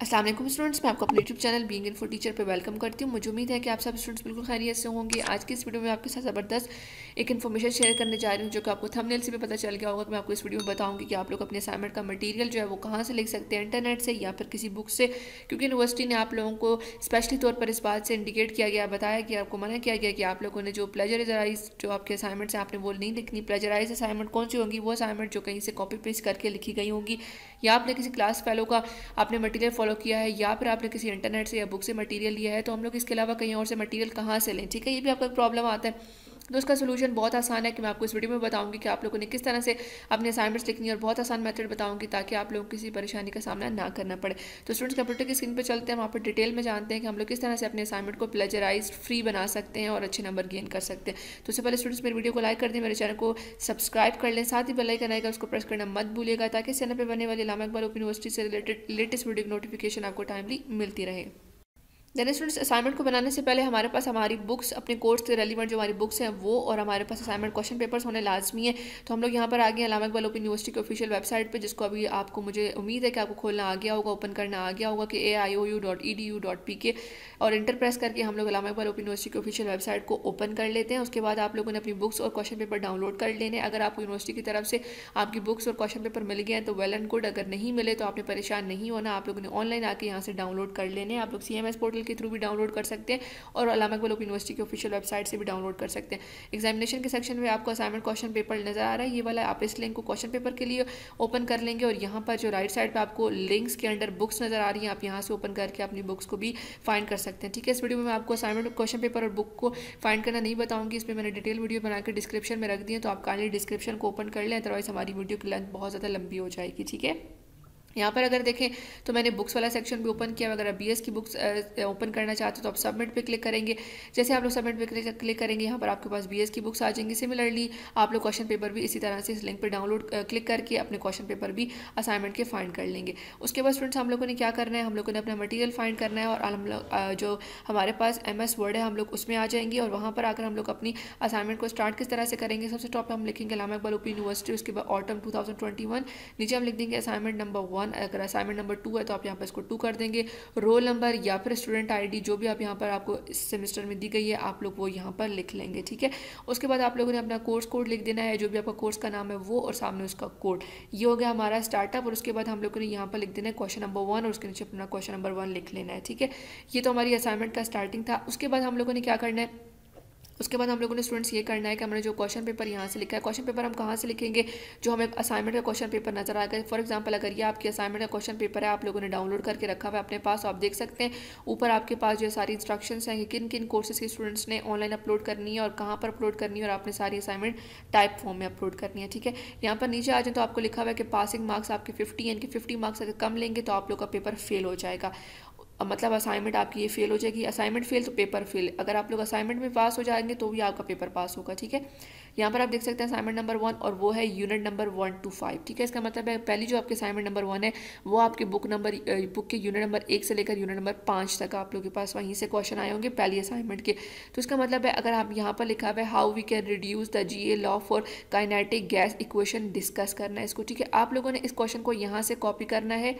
अस्सलाम वालेकुम स्टूडेंट्स, मैं आपको अपने YouTube channel being info teacher पे वेलकम करती हूँ। मुझे उम्मीद है कि आप सब स्टूडेंट्स बिल्कुल खैरियत से होंगे। आज की इस वीडियो में आपके साथ ज़बरदस्त एक इन्फॉर्मेशन शेयर करने जा रही हूँ, जो कि आपको थंबनेल से भी पता चल गया होगा कि मैं आपको इस वीडियो में बताऊँगी कि आप लोग अपने असाइनमेंट का मटीरियल जो है वो कहाँ से लिख सकते हैं, इंटरनेट से या फिर किसी बुक से। क्योंकि यूनिवर्सिटी ने आप लोगों को स्पेशली तौर पर इस बात से इंडिकेट किया गया, बताया कि आपको मना किया गया कि आप लोगों ने जो प्लेजराइज जो आपके असाइनमेंट्स हैं आपने वो नहीं लिखनी। प्लेजराइज असाइनमेंट कौन सी होंगी? वो असाइनमेंट जो कहीं से कॉपी पेस्ट करके लिखी गई होंगी, या आपने किसी क्लास फेलो का आपने मटीरियल फॉलो किया है, या फिर आपने किसी इंटरनेट से या बुक से मटीरियल लिया है। तो हम लोग इसके अलावा कहीं और से मटीरियल कहाँ से लें? ठीक है, ये भी आपका प्रॉब्लम आता है। तो उसका सोल्यूशन बहुत आसान है कि मैं आपको इस वीडियो में बताऊंगी कि आप लोगों ने किस तरह से अपने असाइनमेंट्स लिखनी है, और बहुत आसान मेथड बताऊंगी ताकि आप लोगों को किसी परेशानी का सामना ना करना पड़े। तो स्टूडेंट्स, कंप्यूटर की स्क्रीन पर चलते हैं, वहाँ पर डिटेल में जानते हैं कि हम लोग किस तरह से अपने असाइनमेंट को प्लेजराइज फ्री बना सकते हैं और अच्छे नंबर गेन कर सकते हैं। तो उससे पहले स्टूडेंट्स मेरी वीडियो को लाइक कर दें, मेरे चैनल को सब्सक्राइब कर लें, साथ ही बेल आइकन आएगा उसको प्रेस करना मत भूलिएगा, ताकि इस चैनल पर बनने वाली अल्लामा इकबाल ओपन यूनिवर्सिटी से रिलेटेड लेटेस्ट वीडियो की नोटिफिकेशन आपको टाइमली मिलती रहे। देन स्टूडेंट्स, असाइनमेंट को बनाने से पहले हमारे पास हमारी बुक्स, अपने कोर्स से रेलिवेंट जो हमारी बुक्स हैं वो, और हमारे पास असाइनमेंट क्वेश्चन पेपर्स होने लाजमी है। तो हम लोग यहाँ पर आ गए अल्लामा इकबाल ओपन यूनिवर्सिटी की ऑफिशियल वेबसाइट पे, जिसको अभी आपको, मुझे उम्मीद है कि आपको खोलना आ गया होगा, ओपन करना आ गया होगा कि aiou.edu.pk, और इंटर प्रेस करके हम लोग अल्लामा इकबाल ओपन यूनिवर्सिटी की ऑफिशियल वेबसाइट को ओपन कर लेते हैं। उसके बाद आप लोगों ने अपनी बुक्स और क्वेश्चन पेपर डाउनलोड कर लेने। अगर आपको यूनिवर्सिटी की तरफ से आपकी बुक्स और क्वेश्चन पेपर मिल गए हैं तो वेल एंड गुड, अगर नहीं मिले तो आपने परेशान नहीं होना, आप लोगों ने ऑनलाइन आके यहाँ से डाउनलोड कर लेने। आप लोग CMS पोर्टल के थ्रू भी डाउनलोड कर सकते हैं और अल्लामा इकबाल ओपन यूनिवर्सिटी की ऑफिशियल वेबसाइट से भी डाउनलोड कर सकते हैं। एग्जामिनेशन के सेक्शन में आपको असाइनमेंट क्वेश्चन पेपर नजर आ रहा है, ये वाला। आप इस लिंक को क्वेश्चन पेपर के लिए ओपन कर लेंगे, और यहाँ पर जो राइट साइड पे आपको लिंक्स के अंडर बुक्स नजर आ रही हैं, आप यहाँ से ओपन करके अपनी बुक्स को भी फाइंड कर सकते हैं। ठीक है, इस वीडियो में मैं आपको असाइनमेंट क्वेश्चन पेपर और बुक को फाइंड करना नहीं बताऊंगी, इसमें मैंने डिटेल वीडियो बनाकर डिस्क्रिप्शन में रख दी है, तो आप काइंडली डिस्क्रिप्शन को ओपन कर लें, अदरवाइज हमारी वीडियो की लेंथ बहुत ज़्यादा लंबी हो जाएगी। ठीक है, यहाँ पर अगर देखें तो मैंने बुक्स वाला सेक्शन भी ओपन किया। अगर आप BS की बुक्स ओपन करना चाहते हो तो आप सबमिट पे क्लिक करेंगे। जैसे आप लोग सबमिट पे क्लिक करेंगे, यहाँ पर आपके पास BS की बुक्स आ जाएंगी। सिमिलरली आप लोग क्वेश्चन पेपर भी इसी तरह से इस लिंक पे डाउनलोड क्लिक करके अपने क्वेश्चन पेपर भी असाइनमेंट के फाइंड कर लेंगे। उसके बाद स्टूडेंट्स, हम लोगों ने क्या करना है, हम लोगों ने अपना मटीरियल फाइंड करना है, और हम लोग जो हमारे पास MS वर्ड है हम लोग उसमें आ जाएंगे, और वहाँ पर आकर हम लोग अपनी असाइनमेंट को स्टार्ट किस तरह से करेंगे। सबसे टॉप पर हम लिखेंगे अल्लामा इकबाल ओपन यूनिवर्सिटी, उसके बाद ऑटम 2021, नीचे हम लिख देंगे असाइनमेंट नंबर 1। अगर असाइनमेंट नंबर 2 है तो आप यहाँ पर इसको 2 कर देंगे। रोल नंबर या फिर स्टूडेंट ID जो भी आप यहाँ पर आपको इस सेमेस्टर में दी गई है, आप लोग वो यहाँ पर लिख लेंगे। ठीक है, उसके बाद आप लोगों ने अपना कोर्स कोड लिख देना है, जो भी आपका कोर्स का नाम है वो, और सामने उसका कोड। ये हो गया हमारा स्टार्टअप, और उसके बाद हम लोगों ने यहाँ पर लिख देना है क्वेश्चन नंबर 1, और उसके नीचे अपना क्वेश्चन नंबर 1 लिख लेना है। ठीक है, ये तो हमारी असाइनमेंट का स्टार्टिंग था। उसके बाद हम लोगों ने क्या करना है, उसके बाद हम लोगों ने स्टूडेंट्स ये करना है कि हमने जो क्वेश्चन पेपर यहाँ से लिखा है, क्वेश्चन पेपर हम कहाँ से लिखेंगे, जो हमें असाइनमेंट का क्वेश्चन पेपर नजर आएगा। फॉर एग्जांपल, अगर ये आपकी असाइनमेंट का क्वेश्चन पेपर है, आप लोगों ने डाउनलोड करके रखा हुआ है अपने पास, तो आप देख सकते हैं ऊपर आपके पास जो सारी इंस्ट्रक्शंस हैं, किन किन कोर्सेज के स्टूडेंट्स ने ऑनलाइन अपलोड करनी है और कहाँ पर अपलोड करनी है, और आपने सारी असाइनमेंट टाइप फॉर्म में अपलोड करनी है। ठीक है, यहाँ पर नीचे आ जाए तो आपको लिखा हुआ है कि पासिंग मार्क्स आपके 50 हैं, इनके 50 मार्क्स अगर कम लेंगे तो आप लोग का पेपर फेल हो जाएगा, मतलब असाइनमेंट आपकी ये फेल हो जाएगी। असाइनमेंट फेल तो पेपर फेल। अगर आप लोग असाइनमेंट में पास हो जाएंगे तो भी आपका पेपर पास होगा। ठीक है, यहाँ पर आप देख सकते हैं असाइनमेंट नंबर 1, और वो है यूनिट नंबर 1 to 5। ठीक है, इसका मतलब है पहली जो आपके असाइनमेंट नंबर 1 है वो आपके बुक के यूनिट नंबर 1 से लेकर यूनिट नंबर 5 तक आप लोग के पास वहीं से क्वेश्चन आए होंगे पहली असाइनमेंट के। तो इसका मतलब है, अगर आप यहाँ पर लिखा हुआ है how we can reduce the GA law for kinetic gas equation, discuss करना है इसको। ठीक है, आप लोगों ने इस क्वेश्चन को यहाँ से कॉपी करना है।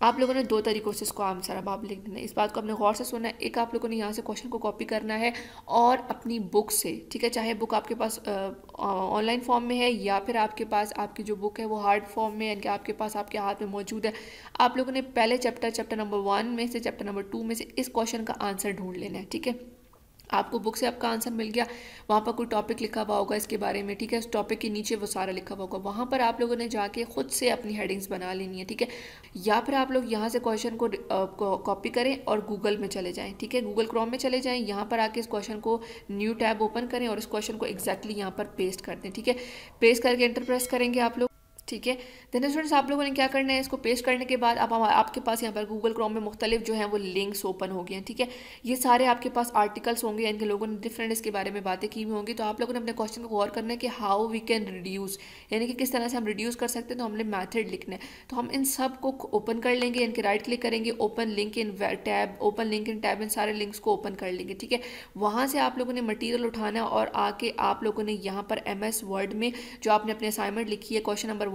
आप लोगों ने 2 तरीक़ों से इसको आंसर अब आप लिख देना है। इस बात को आपने गौर से सुनना है। एक, आप लोगों ने यहाँ से क्वेश्चन को कॉपी करना है और अपनी बुक से, ठीक है, चाहे बुक आपके पास ऑनलाइन फॉर्म में है या फिर आपके पास आपकी जो बुक है वो हार्ड फॉर्म में, यानी कि आपके पास आपके हाथ में मौजूद है, आप लोगों ने पहले चैप्टर नंबर 1 में से, चैप्टर नंबर 2 में से इस क्वेश्चन का आंसर ढूंढ लेना है। ठीक है, आपको बुक से आपका आंसर मिल गया, वहाँ पर कोई टॉपिक लिखा हुआ होगा इसके बारे में। ठीक है, उस टॉपिक के नीचे वो सारा लिखा हुआ होगा, वहाँ पर आप लोगों ने जाके खुद से अपनी हेडिंग्स बना लेनी है। ठीक है, या फिर आप लोग यहाँ से क्वेश्चन को कॉपी करें और गूगल में चले जाएं। ठीक है, गूगल क्रोम में चले जाएं, यहाँ पर आके इस क्वेश्चन को न्यू टैब ओपन करें और इस क्वेश्चन को एग्जैक्टली यहाँ पर पेस्ट कर दें। ठीक है, पेस्ट करके एंटर प्रेस करेंगे आप लोग। ठीक है, देन स्टूडेंट्स, आप लोगों ने क्या करना है, इसको पेस्ट करने के बाद अब आपके पास यहाँ पर गूगल क्रोम में मुख्तलिफ जो हैं वो लिंक्स ओपन हो गए हैं। ठीक है, ये सारे आपके पास आर्टिकल्स होंगे, इनके लोगों ने डिफरेंट इसके बारे में बातें की हुई होंगी। तो आप लोगों ने अपने क्वेश्चन को गौर करना है कि हाउ वी कैन रिड्यूस, यानी कि किस तरह से हम रिड्यूस कर सकते हैं। तो हमने मैथड लिखना है, तो हम इन सब को ओपन कर लेंगे, इनके राइट क्लिक करेंगे, open link in tab, open link in tab, इन सारे लिंक्स को ओपन कर लेंगे। ठीक है, वहाँ से आप लोगों ने मटीरियल उठाना और आके आप लोगों ने यहाँ पर MS वर्ड में जो आपने अपने असाइनमेंट लिखी है क्वेश्चन नंबर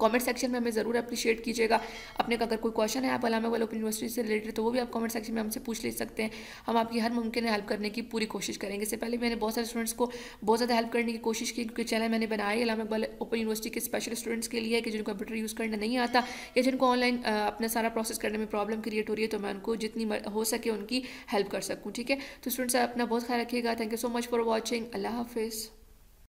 कमेंट सेक्शन में हमें ज़रूर अप्रिशिएट कीजिएगा। अपने का अगर कोई क्वेश्चन है आप अल्लामा इकबाल ओपन यूनिवर्सिटी से रिलेटेड, तो वो भी आप कमेंट सेक्शन में हमसे पूछ ले सकते हैं। हम आपकी हर मुमकिन हेल्प करने की पूरी कोशिश करेंगे। इससे पहले मैंने बहुत सारे स्टूडेंट्स को बहुत ज़्यादा हेल्प करने की कोशिश की, क्योंकि चैनल मैंने बनाया अल्लामा इकबाल ओपन यूनिवर्सिटी के स्पेशल स्टूडेंट्स के लिए, कि जिनको कंप्यूटर यूज़ करना नहीं आता या जिनको ऑनलाइन अपना सारा प्रोसेस करने में प्रॉब्लम क्रिएट हो रही है, तो मैं उनको जितनी हो सके उनकी हेल्प कर सकूँ। ठीक है, तो स्टूडेंट्स अपना बहुत ख्याल रखिएगा। Thank you so much for watching. अल्लाह हाफिज़।